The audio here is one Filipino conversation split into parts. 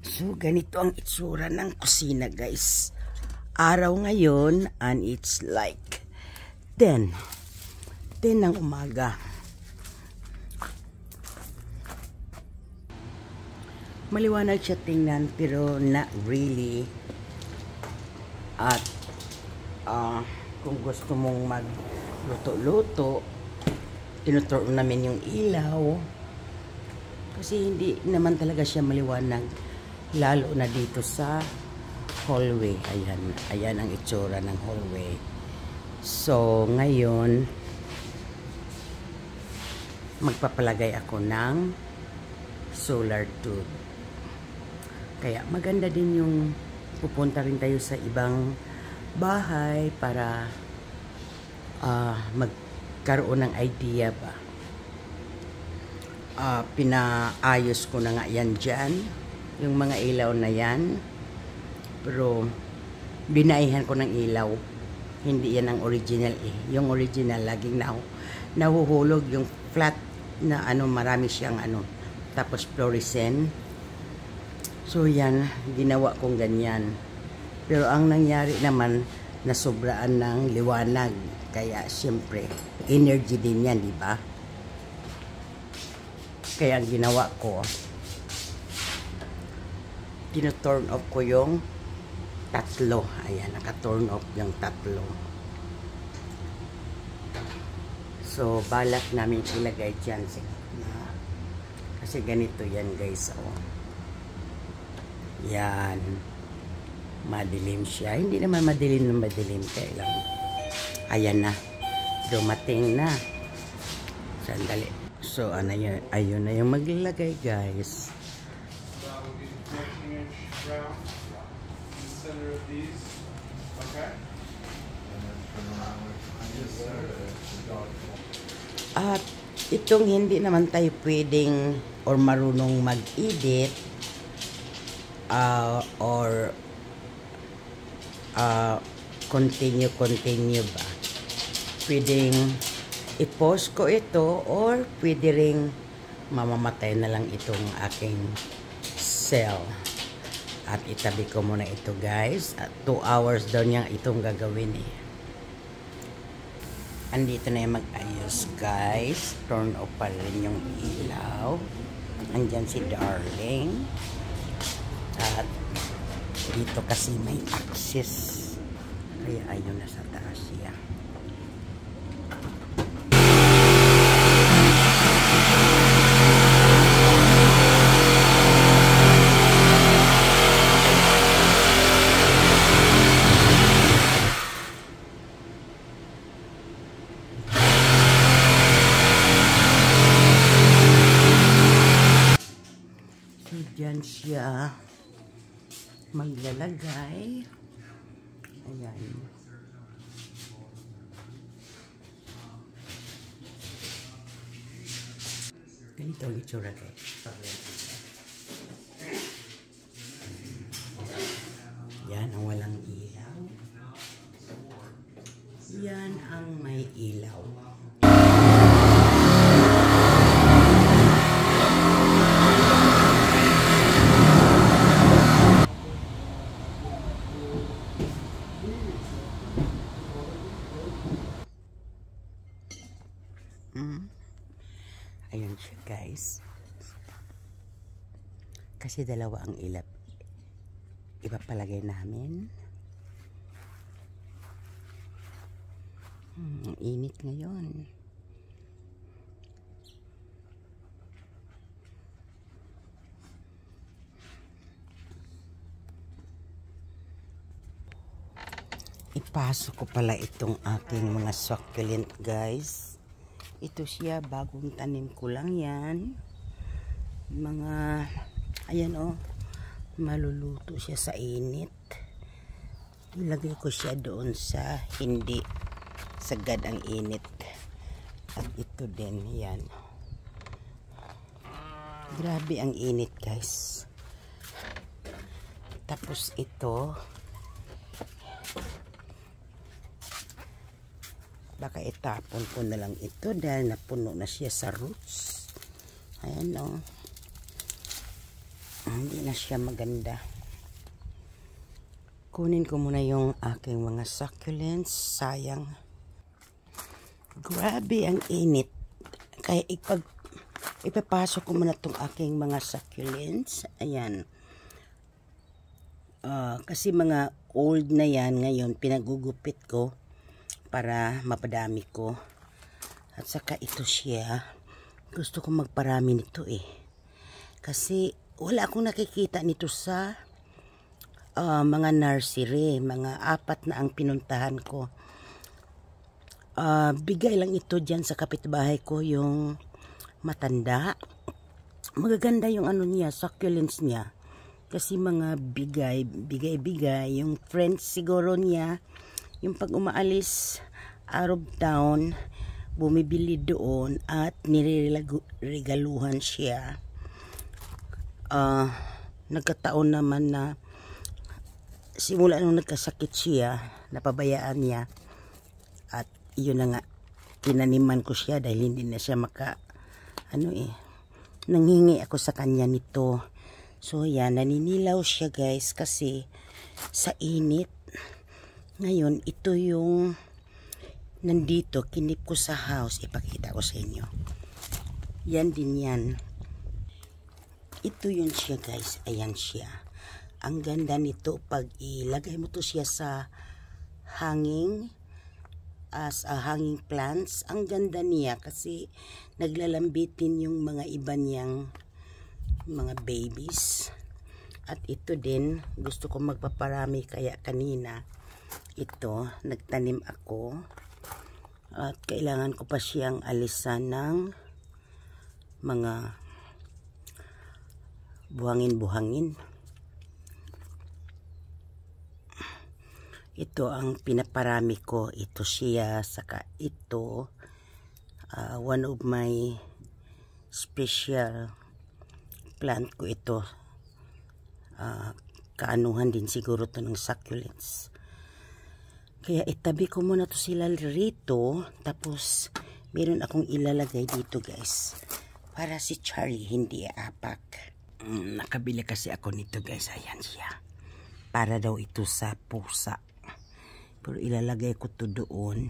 So, ganito ang itsura ng kusina, guys. Araw ngayon, and it's like 10 ng umaga. Maliwanag siya tingnan, pero not really. At, kung gusto mong magluto-luto, tinuturn namin yung ilaw. Kasi hindi naman talaga siya maliwanag. Lalo na dito sa hallway. Ayan ang itsura ng hallway. So, ngayon, magpapalagay ako ng solar tube. Kaya maganda din yung pupunta rin tayo sa ibang bahay para magkaroon ng idea ba. Pinaayos ko na nga yan dyan. Yung mga ilaw na yan. Pero, binaihan ko ng ilaw. Hindi yan ang original eh. Yung original, laging nahuhulog. Yung flat na marami siyang tapos fluorescent. So, yan. Ginawa kong ganyan. Pero, ang nangyari naman, nasobraan ng liwanag. Kaya, siyempre, energy din yan, di ba? Kaya, ang ginawa ko, tino-turn off ko yung tatlo. Ayan, naka-turn off yung tatlo. So, balak namin ilagay dyan. Kasi ganito yan, guys. Oh. Yan. Madilim siya. Hindi naman madilim na madilim. Kaya lang. Ayan na. Dumating na. Sandali. So, ayun na yung maglalagay, guys. Center of these, okay? At itong hindi naman tayo pwedeng or marunong mag-edit or continue ba? Pwedeng i-pause ko ito or pwede ring mamamatay na lang itong aking cell. At itabi ko muna ito, guys. At 2 hours daw niya itong gagawin eh. Andito na yung mag-ayos, guys. Turn off pa rin yung ilaw. Andyan si Darling. At dito kasi may access. Kaya ayun na sa taas siya. Diyan siya maglalagay. Ayan. Ganito ang itsura, guys. Yan ang walang ilaw. Yan ang may ilaw. Ayan siya, guys. Kasi dalawa ang ilap. Ipapalagay namin. Ang init ngayon. Ipasok ko pala itong aking mga succulent, guys. Ito siya, bagong tanim ko lang yan. Mga, ayan maluluto siya sa init. Ilagay ko siya doon sa hindi sagad ang init. At ito din, yan. Grabe ang init, guys. Tapos ito, baka itapon ko na lang ito dahil napuno na siya sa roots. Ayan Hindi na siya maganda. Kunin ko muna yung aking mga succulents. Sayang. Grabe ang init. Kaya ipapasok ko muna itong aking mga succulents. Ayan. Kasi mga old na yan ngayon, pinagugupit ko para mapadami ko. At saka ito siya. Gusto ko magparami nito eh. Kasi wala akong nakikita nito sa mga nursery. Mga 4 na ang pinuntahan ko. Bigay lang ito dyan sa kapitbahay ko, yung matanda. Magaganda yung ano niya, succulents niya. Kasi mga bigay, yung friends siguro niya, yung pag umaalis out of town, bumibili doon at niregaluhan siya. Nagkataon naman na simula nung nagkasakit siya, napabayaan niya. At yun na nga, tinaniman ko siya dahil hindi na siya nanghingi ako sa kanya nito. So yan, naninilaw siya guys kasi sa init. Ngayon, ito yung nandito, kinip ko sa house. Ipakita ko sa inyo. Yan din yan. Ito yun siya guys. Ayan siya. Ang ganda nito pag ilagay mo to siya sa hanging, as a hanging plants. Ang ganda niya kasi naglalambitin yung mga iba niyang mga babies. At ito din, gusto ko magpaparami kaya kanina ito, nagtanim ako. At kailangan ko pa siyang alisan ng mga buhangin-buhangin. Ito ang pinaparami ko. Ito siya, saka ito. One of my special plant ko ito. Kaanuhan din siguro to ng succulents. Kaya itabi ko muna to sila rito. Tapos meron akong ilalagay dito guys. Para si Charlie hindi aapak. Nakabili kasi ako nito guys. Ayan siya. Para daw ito sa pusa. Pero ilalagay ko to doon.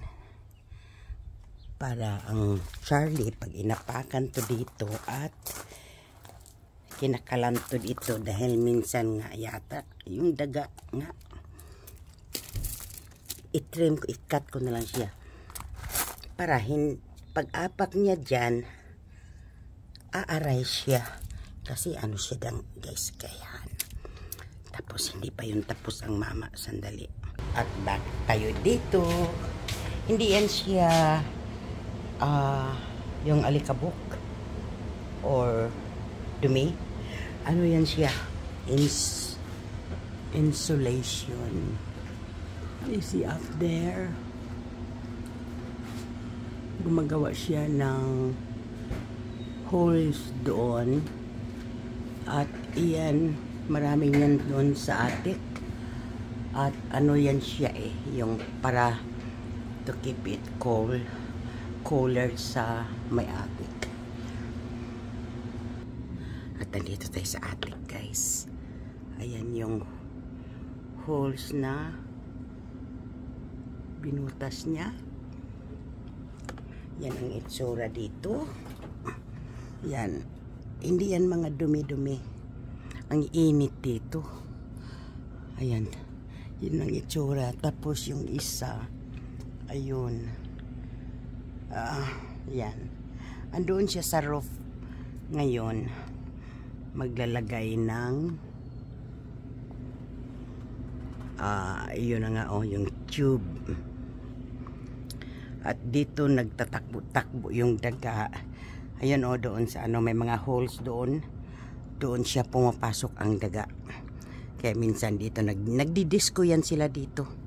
Para ang Charlie pag inapakan to dito at kinakalantod ito dahil minsan nga yata yung daga nga i-trim ko, i-cut ko na lang siya para pag-apak niya dyan aaray siya kasi ano siya dang guys kayan. Tapos hindi pa yun tapos ang mama, sandali. At back tayo dito. Hindi yan siya yung alikabok or dumi. Ano yan siya? Insulation. You see up there? Gumagawa siya ng holes doon. At iyan, maraming yan doon sa attic. At ano yan siya eh, yung para to keep it cooler sa may attic. At nandito tayo sa attic guys. Ayan yung holes na binutas niya. Yan ang itsura dito. Yan. Hindi yan mga dumi-dumi. Ang init dito. Ayan. Yun ang itsura. Tapos yung isa, ayun. Yan. Andoon siya sa roof ngayon. Maglalagay ng yun na nga yung tube. At dito nagtatakbo-takbo yung daga. Ayun doon sa may mga holes doon. Doon siya pumapasok ang daga. Kaya minsan dito nagdidisco yan sila dito.